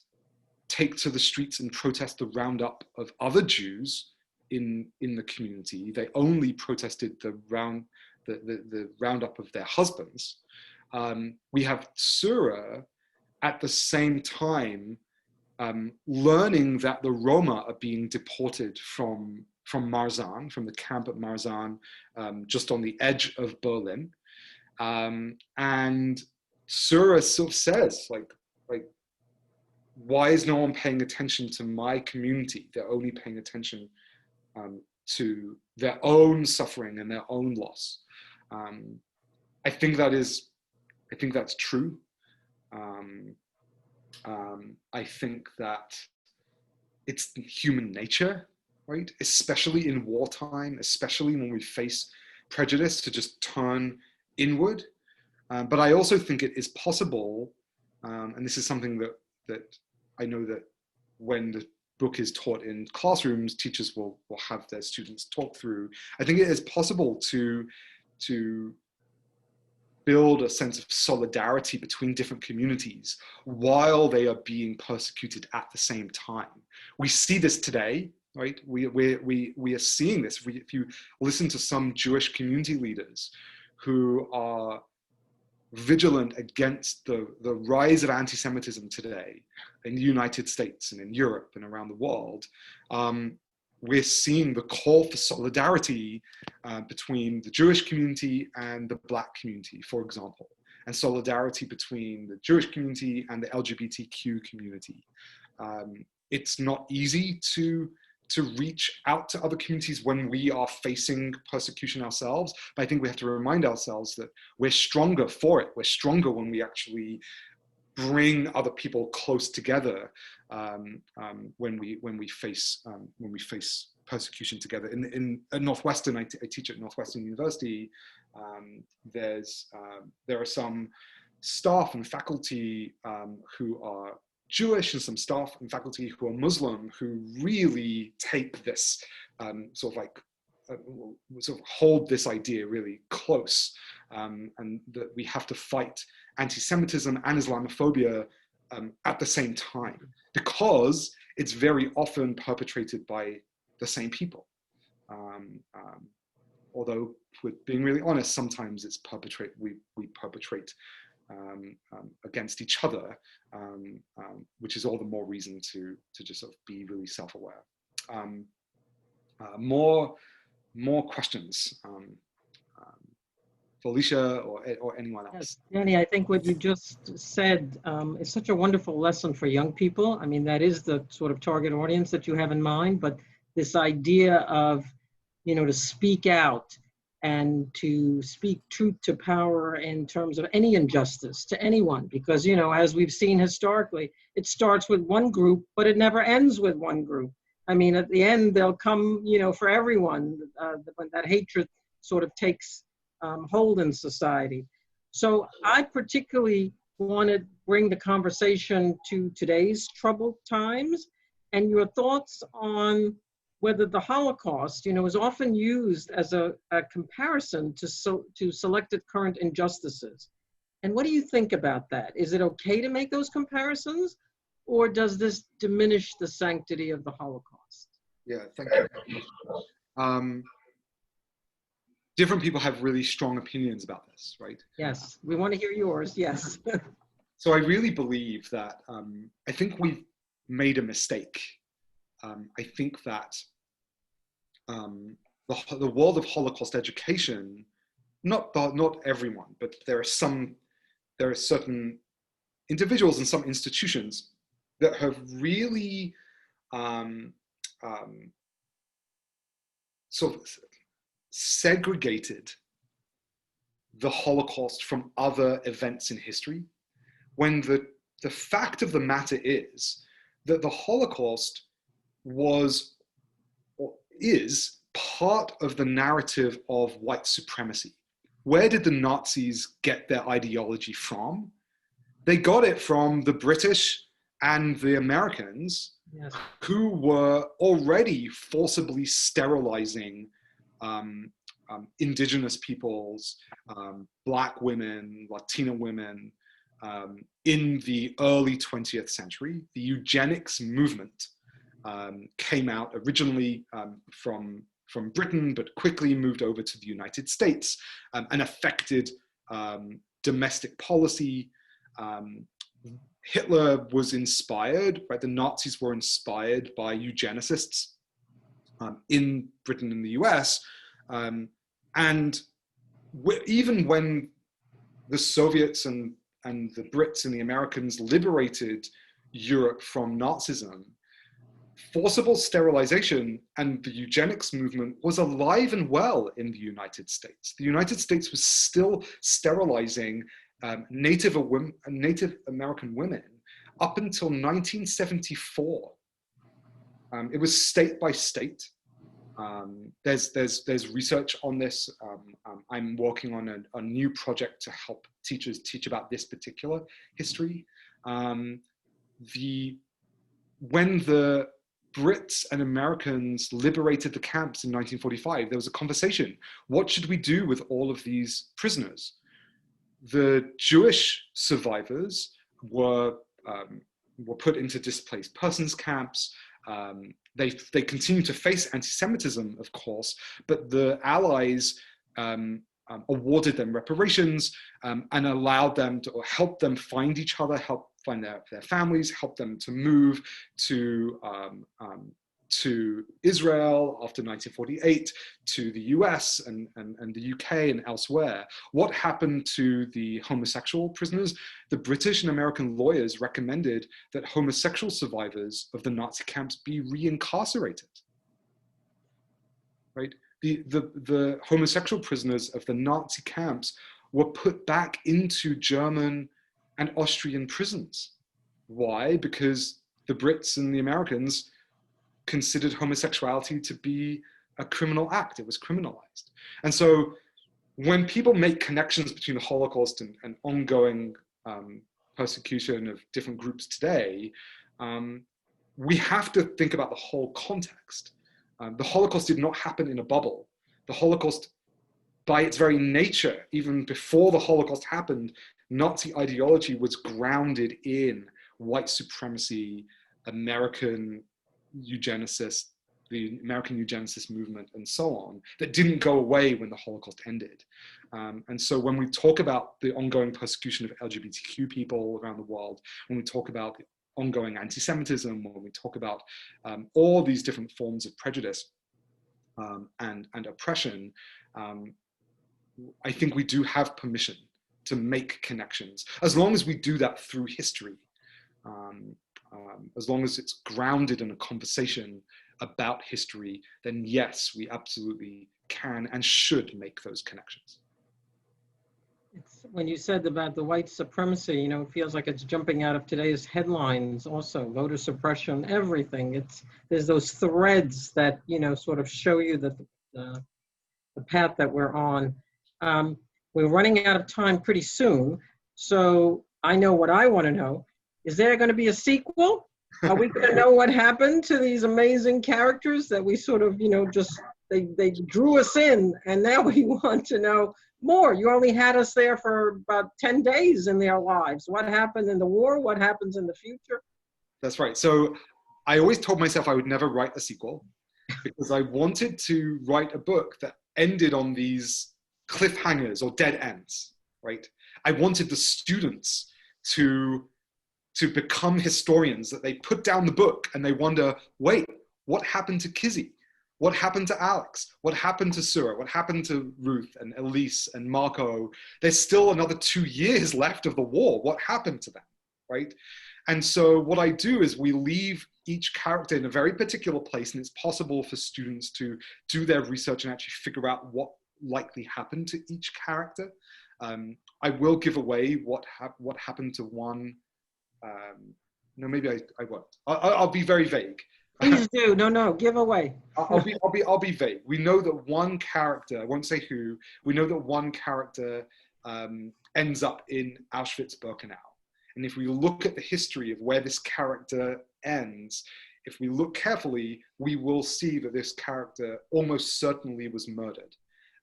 take to the streets and protest the roundup of other Jews in the community. They only protested the roundup of their husbands. We have Sura at the same time learning that the Roma are being deported from Marzahn, from the camp at Marzahn, just on the edge of Berlin. And Sura sort of says, like, why is no one paying attention to my community? They're only paying attention to their own suffering and their own loss. I think that's true. I think that it's human nature, right? Especially in wartime, especially when we face prejudice, to just turn inward. But I also think it is possible, and this is something that I know that when the book is taught in classrooms, teachers will have their students talk through. I think it is possible to build a sense of solidarity between different communities while they are being persecuted at the same time. We see this today, right? We are seeing this. If you listen to some Jewish community leaders who are vigilant against the rise of anti-Semitism today in the United States and in Europe and around the world, we're seeing the call for solidarity between the Jewish community and the Black community, for example, and solidarity between the Jewish community and the LGBTQ community. It's not easy to reach out to other communities when we are facing persecution ourselves, but I think we have to remind ourselves that we're stronger for it. We're stronger when we actually bring other people close together when we face persecution together. At Northwestern, I teach at Northwestern University. There are some staff and faculty who are Jewish and some staff and faculty who are Muslim, who really take this sort of hold this idea really close, and that we have to fight anti-Semitism and Islamophobia at the same time, because it's very often perpetrated by the same people. Although, if we're being really honest, sometimes it's we perpetrate against each other, which is all the more reason to just sort of be really self-aware. More questions. Felicia or anyone else? Yes, Danny, I think what you just said is such a wonderful lesson for young people. I mean, that is the sort of target audience that you have in mind, but this idea of, to speak out and to speak truth to power in terms of any injustice to anyone. Because, you know, as we've seen historically, it starts with one group, but it never ends with one group. I mean, at the end, they'll come, you know, for everyone when that hatred sort of takes hold in society. So I particularly want to bring the conversation to today's troubled times and your thoughts on whether the Holocaust, you know, is often used as a comparison to selected current injustices. And what do you think about that? Is it okay to make those comparisons, or does this diminish the sanctity of the Holocaust? Yeah, thank you. Different people have really strong opinions about this, right? Yes, we want to hear yours, yes. So I really believe that, I think we've made a mistake. I think that the world of Holocaust education, not everyone, but there are certain individuals and some institutions that have really sort of segregated the Holocaust from other events in history, when the fact of the matter is that the Holocaust was or is part of the narrative of white supremacy. Where did the Nazis get their ideology from? They got it from the British and the Americans, yes, who were already forcibly sterilizing indigenous peoples, Black women, Latina women, in the early 20th century. The eugenics movement came out originally from Britain, but quickly moved over to the United States and affected domestic policy. Hitler was inspired, right? The Nazis were inspired by eugenicists in Britain and the US. And even when the Soviets and the Brits and the Americans liberated Europe from Nazism, forcible sterilization and the eugenics movement was alive and well in the United States. The United States was still sterilizing Native American women up until 1974. It was state by state. There's research on this. I'm working on a new project to help teachers teach about this particular history. When the Brits and Americans liberated the camps in 1945, there was a conversation. What should we do with all of these prisoners? The Jewish survivors were put into displaced persons camps. They continued to face anti-Semitism, of course, but the Allies awarded them reparations and allowed them to help them find each other, help find their families, help them to move to Israel after 1948, to the US and the UK and elsewhere. What happened to the homosexual prisoners? The British and American lawyers recommended that homosexual survivors of the Nazi camps be reincarcerated, right? The homosexual prisoners of the Nazi camps were put back into German and Austrian prisons. Why? Because the Brits and the Americans considered homosexuality to be a criminal act. It was criminalized. And so when people make connections between the Holocaust and ongoing persecution of different groups today, we have to think about the whole context. The Holocaust did not happen in a bubble. The Holocaust, by its very nature, even before the Holocaust happened, Nazi ideology was grounded in white supremacy, American eugenicists, the American eugenicist movement, and so on, that didn't go away when the Holocaust ended. And so when we talk about the ongoing persecution of LGBTQ people around the world, when we talk about the ongoing anti-Semitism, when we talk about all these different forms of prejudice and oppression, I think we do have permission to make connections, as long as we do that through history. As long as it's grounded in a conversation about history, then yes, we absolutely can and should make those connections. When you said about the white supremacy, you know, it feels like it's jumping out of today's headlines also, voter suppression, everything. There's those threads that, you know, sort of show you that the path that we're on. We're running out of time pretty soon. So I know what I want to know. Is there going to be a sequel? Are we going to know what happened to these amazing characters that we sort of, you know, just, they drew us in, and now we want to know more. You only had us there for about 10 days in their lives. What happened in the war? What happens in the future? That's right. So I always told myself I would never write a sequel because I wanted to write a book that ended on these cliffhangers or dead ends, right? I wanted the students to become historians, that they put down the book and they wonder, wait, what happened to Kizzy? What happened to Alex? What happened to Sura? What happened to Ruth and Elise and Marco? There's still another 2 years left of the war. What happened to them, right? And so what I do is we leave each character in a very particular place, and it's possible for students to do their research and actually figure out what likely happened to each character. I will give away what happened to one. No, maybe I won't. I'll be very vague. Please do. No, give away. I'll be vague. We know that one character, I won't say who, we know that one character ends up in Auschwitz-Birkenau. And if we look at the history of where this character ends, if we look carefully, we will see that this character almost certainly was murdered,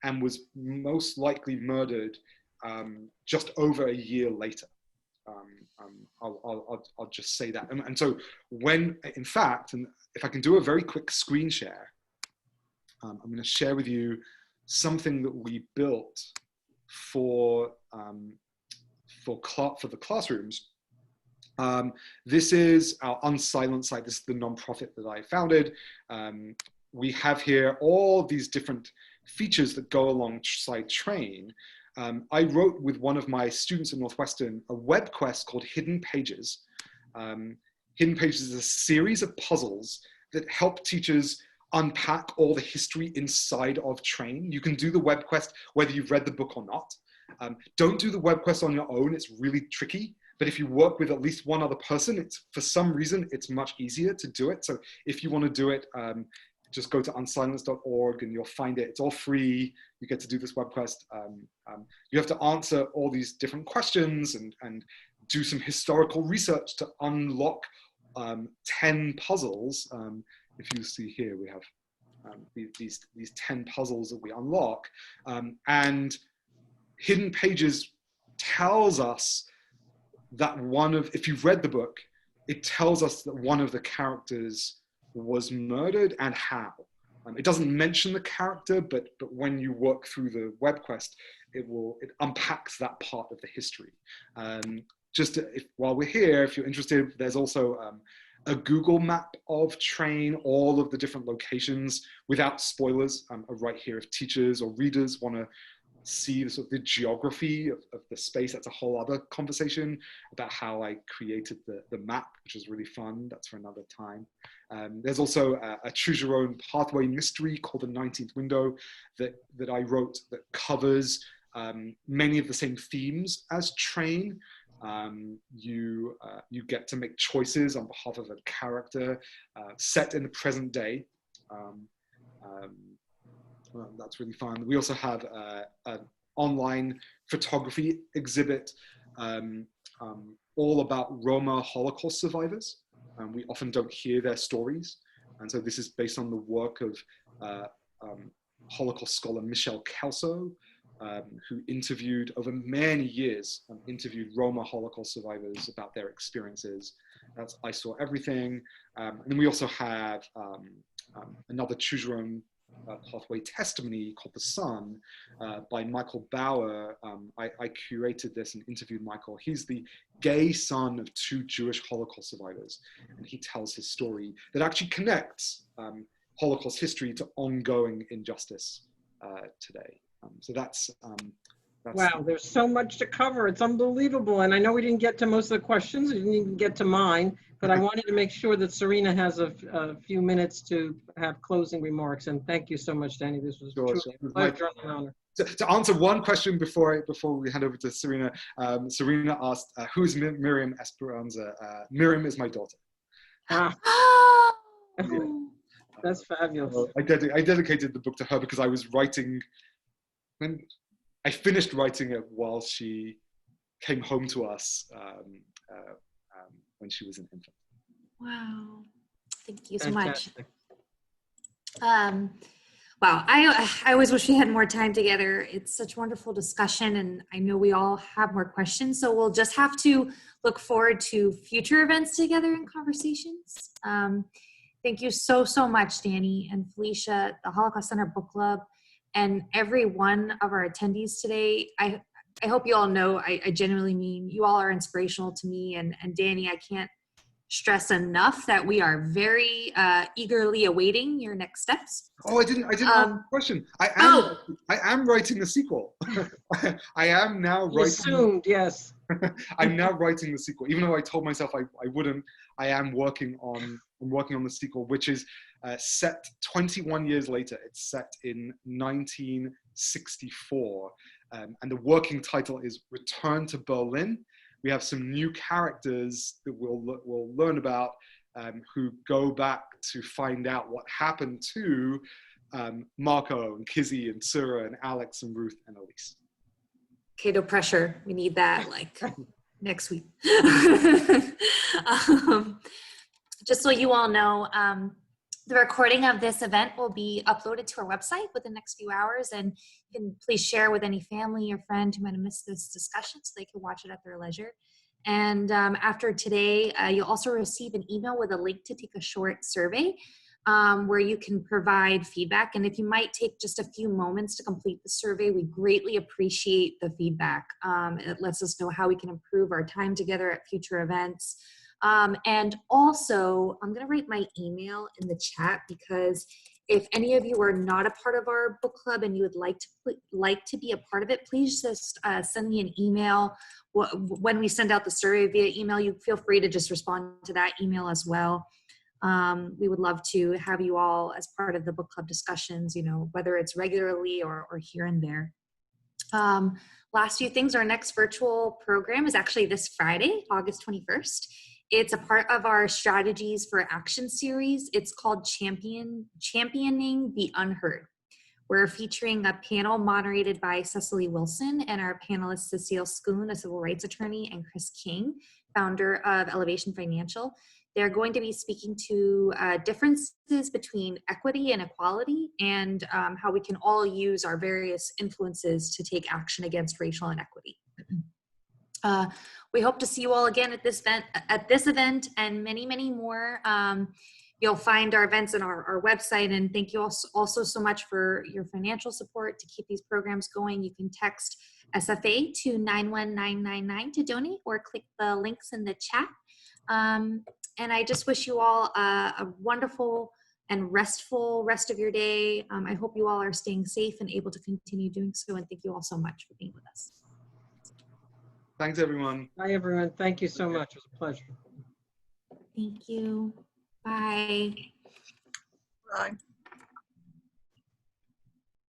and was most likely murdered just over a year later. I'll just say that. And so when, in fact, and if I can do a very quick screen share, I'm going to share with you something that we built for the classrooms. This is our Unsilence site. This is the nonprofit that I founded. We have here all these different features that go alongside Train. I wrote with one of my students at Northwestern a web quest called Hidden Pages. Hidden Pages is a series of puzzles that help teachers unpack all the history inside of Train. You can do the web quest whether you've read the book or not. Don't do the web quest on your own, it's really tricky. But if you work with at least one other person, for some reason, it's much easier to do it. So if you want to do it, just go to unsilence.org and you'll find it. It's all free. You get to do this web quest. You have to answer all these different questions and do some historical research to unlock 10 puzzles. If you see here, we have these 10 puzzles that we unlock. And Hidden Pages tells us that if you've read the book, it tells us that one of the characters was murdered and how. It doesn't mention the character, but when you work through the web quest, it unpacks that part of the history. While we're here, if you're interested, there's also a Google map of Train, all of the different locations without spoilers are right here. If teachers or readers want to see the geography of the space, that's a whole other conversation about how I created the map, which is really fun. That's for another time. There's also a choose your own pathway mystery called The 19th Window that I wrote that covers many of the same themes as Train. You get to make choices on behalf of a character set in the present day. Well, that's really fun. We also have an online photography exhibit all about Roma Holocaust survivors. We often don't hear their stories. And so this is based on the work of Holocaust scholar Michelle Kelso, who interviewed over many years, interviewed Roma Holocaust survivors about their experiences. That's I Saw Everything. And then we also have another choose your own pathway testimony called The Sun by Michael Bauer. I curated this and interviewed Michael. He's the gay son of 2 Jewish Holocaust survivors, and he tells his story that actually connects Holocaust history to ongoing injustice today. So that's Wow, there's so much to cover. It's unbelievable. And I know we didn't get to most of the questions. We didn't even get to mine, but I wanted to make sure that Serena has a few minutes to have closing remarks. And thank you so much, Danny. This was truly a pleasure and an honor. To answer one question before we hand over to Serena, Serena asked, who's Miriam Esperanza? Miriam is my daughter. Ah, Oh, that's fabulous. So I dedicated the book to her because I was writing, and I finished writing it while she came home to us when she was an infant. wow. Thank you so Fantastic. much. Wow, I always wish we had more time together. It's such wonderful discussion, and I know we all have more questions, so we'll just have to look forward to future events together and conversations. Thank you so much, Danny and Felicia, the Holocaust Center Book Club, and every one of our attendees today. I hope you all know I genuinely mean you all are inspirational to me, and Danny, I can't stress enough that we are very eagerly awaiting your next steps. Oh, I didn't ask a question. I am writing a sequel. I am now writing. Assumed, yes. I'm now writing the sequel, even though I told myself I wouldn't. I am working on the sequel, which is set 21 years later. It's set in 1964, and the working title is Return to Berlin. We have some new characters that we'll learn about who go back to find out what happened to Marco and Kizzy and Sura and Alex and Ruth and Elise. Okay, no pressure. We need that like next week. Just so you all know, the recording of this event will be uploaded to our website within the next few hours, and you can please share with any family or friend who might have missed this discussion so they can watch it at their leisure. And after today, you'll also receive an email with a link to take a short survey where you can provide feedback. And if you might take just a few moments to complete the survey, we greatly appreciate the feedback. It lets us know how we can improve our time together at future events. And also, I'm going to write my email in the chat, because if any of you are not a part of our book club and you would like to be a part of it, please just send me an email. When we send out the survey via email, you feel free to just respond to that email as well. We would love to have you all as part of the book club discussions, you know, whether it's regularly or here and there. Last few things, our next virtual program is actually this Friday, August 21st. It's a part of our Strategies for Action series. It's called Championing the Unheard. We're featuring a panel moderated by Cecily Wilson and our panelists Cecile Schoon, a civil rights attorney, and Chris King, founder of Elevation Financial. They're going to be speaking to differences between equity and equality, and how we can all use our various influences to take action against racial inequity. We hope to see you all again at this event and many, many more. You'll find our events on our website, and thank you also so much for your financial support to keep these programs going. You can text SFA to 91999 to donate, or click the links in the chat. And I just wish you all a wonderful and restful rest of your day. I hope you all are staying safe and able to continue doing so, and thank you all so much for being with us. Thanks, everyone. Bye, everyone. Thank you so much. It was a pleasure. Thank you. Bye. Bye.